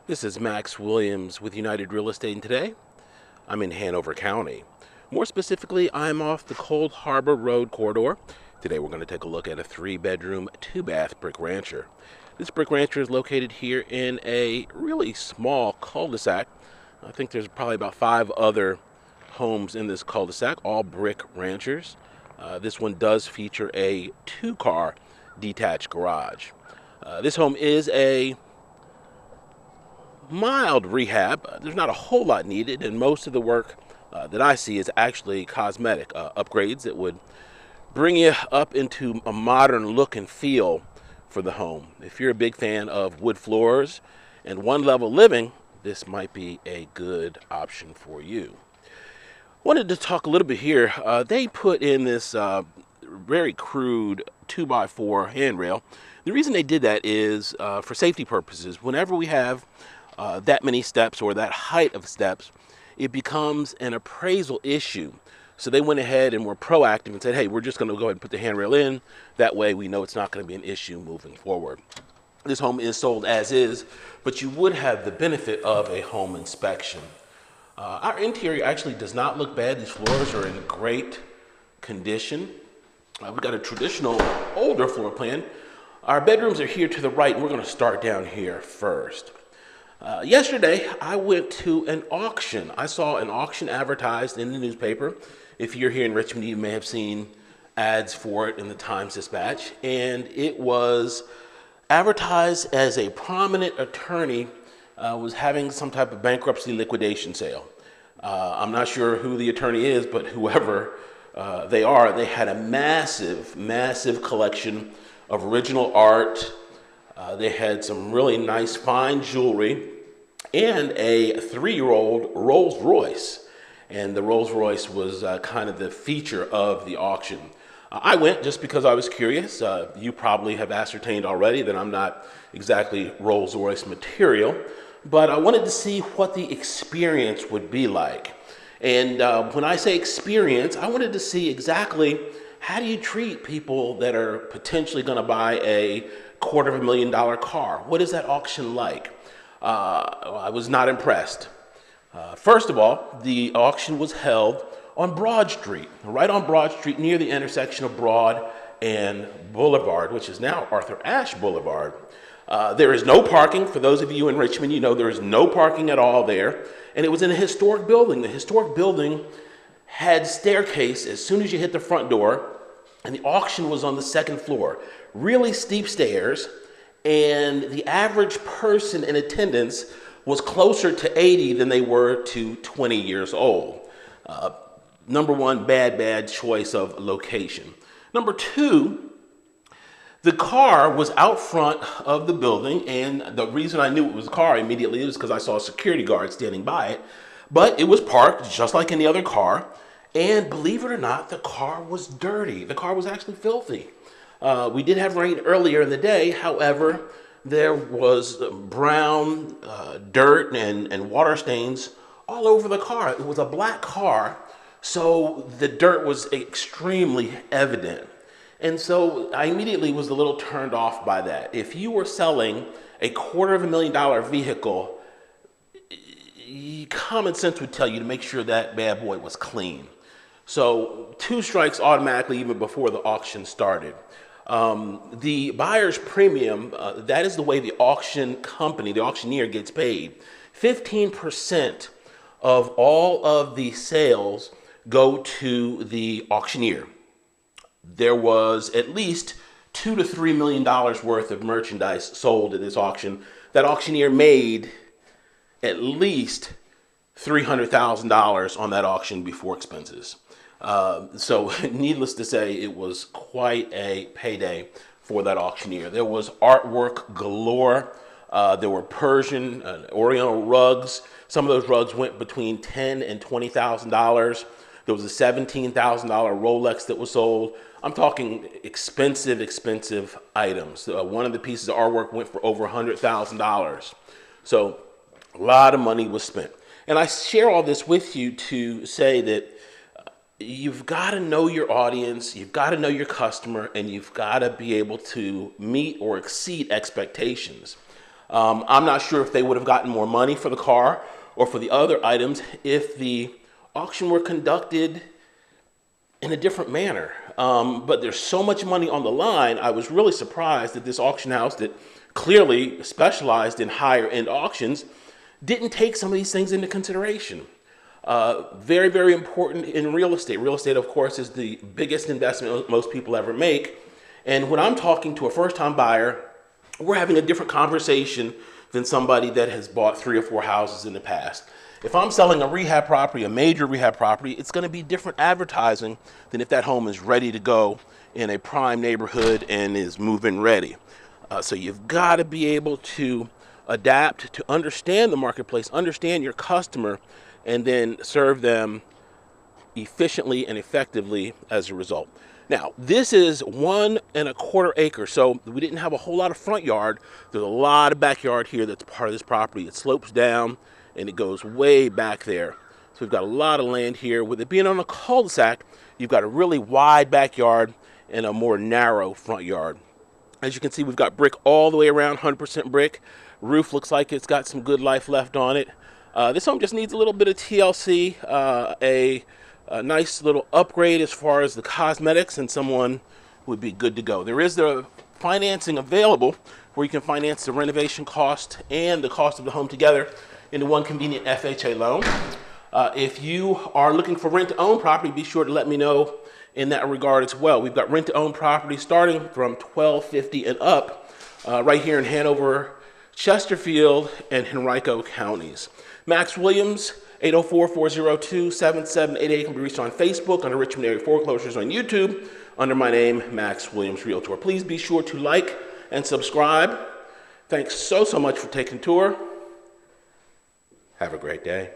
This is Max Williams with United Real Estate, and today I'm in Hanover County. More specifically, I'm off the Cold Harbor Road corridor. Today we're going to take a look at a 3-bedroom, 2-bath brick rancher. This brick rancher is located here in a really small cul-de-sac. I think there's probably about 5 other homes in this cul-de-sac, all brick ranchers. This one does feature a 2-car detached garage. This home is a mild rehab. There's not a whole lot needed, and most of the work that I see is actually cosmetic upgrades that would bring you up into a modern look and feel for the home. If you're a big fan of wood floors and one-level living, this might be a good option for you. Wanted to talk a little bit here. They put in this very crude 2x4 handrail. The reason they did that is for safety purposes. Whenever we have that many steps or that height of steps, it becomes an appraisal issue. So they went ahead and were proactive and said, hey, we're just going to go ahead and put the handrail in. That way we know it's not going to be an issue moving forward. This home is sold as is, but you would have the benefit of a home inspection. Our interior actually does not look bad. These floors are in great condition. We've got a traditional older floor plan. Our bedrooms are here to the right, and we're going to start down here first. Yesterday, I went to an auction. I saw an auction advertised in the newspaper. If you're here in Richmond, you may have seen ads for it in the Times-Dispatch. And it was advertised as a prominent attorney was having some type of bankruptcy liquidation sale. I'm not sure who the attorney is, but whoever they are, they had a massive, massive collection of original art. They had some really nice, fine jewelry and a 3-year-old Rolls Royce. And the Rolls Royce was kind of the feature of the auction. I went just because I was curious. You probably have ascertained already that I'm not exactly Rolls Royce material, but I wanted to see what the experience would be like. And when I say experience, I wanted to see exactly how do you treat people that are potentially going to buy a $250,000 car. What is that auction like? I was not impressed. First of all, the auction was held on Broad Street, right on Broad Street near the intersection of Broad and Boulevard, which is now Arthur Ashe Boulevard. There is no parking. For those of you in Richmond, you know there is no parking at all there. And it was in a historic building. The historic building had staircase as soon as you hit the front door, and the auction was on the 2nd floor. Really steep stairs, and the average person in attendance was closer to 80 than they were to 20 years old. Number one, bad choice of location. Number two, the car was out front of the building, and the reason I knew it was a car immediately was because I saw a security guard standing by it. But it was parked just like any other car, and believe it or not, the car was dirty. The car was actually filthy. We did have rain earlier in the day. However, there was brown dirt and water stains all over the car. It was a black car, so the dirt was extremely evident. And so I immediately was a little turned off by that. If you were selling a $250,000 vehicle, common sense would tell you to make sure that bad boy was clean. So 2 strikes automatically even before the auction started. The buyer's premium, that is the way the auction company, the auctioneer, gets paid. 15% of all of the sales go to the auctioneer. There was at least $2 to $3 million worth of merchandise sold at this auction. That auctioneer made at least $300,000 on that auction before expenses. So needless to say, it was quite a payday for that auctioneer. There was artwork galore. There were Persian and Oriental rugs. Some of those rugs went between $10,000 and $20,000. There was a $17,000 Rolex that was sold. I'm talking expensive items. One of the pieces of artwork went for over $100,000. So a lot of money was spent. And I share all this with you to say that you've got to know your audience, you've got to know your customer, and you've got to be able to meet or exceed expectations. I'm not sure if they would have gotten more money for the car or for the other items if the auction were conducted in a different manner. But there's so much money on the line, I was really surprised that this auction house that clearly specialized in higher end auctions didn't take some of these things into consideration. Very, very important in real estate. Real estate, of course, is the biggest investment most people ever make. And when I'm talking to a first-time buyer, we're having a different conversation than somebody that has bought 3 or 4 houses in the past. If I'm selling a rehab property, a major rehab property, it's going to be different advertising than if that home is ready to go in a prime neighborhood and is move-in ready. So you've got to be able to adapt, to understand the marketplace, understand your customer, and then serve them efficiently and effectively as a result. Now, this is 1.25 acres, so we didn't have a whole lot of front yard. There's a lot of backyard here that's part of this property. It slopes down and it goes way back there. So we've got a lot of land here. With it being on a cul-de-sac, you've got a really wide backyard and a more narrow front yard. As you can see, we've got brick all the way around, 100% brick. Roof looks like it's got some good life left on it. This home just needs a little bit of TLC, a nice little upgrade as far as the cosmetics, and someone would be good to go. There is the financing available where you can finance the renovation cost and the cost of the home together into one convenient FHA loan. If you are looking for rent-to-own property, be sure to let me know in that regard as well. We've got rent-to-own property starting from $1,250 and up right here in Hanover, Chesterfield, and Henrico counties. Max Williams, 804-402-7788, can be reached on Facebook, under Richmond Area Foreclosures on YouTube, under my name, Max Williams Realtor. Please be sure to like and subscribe. Thanks so much for taking a tour. Have a great day.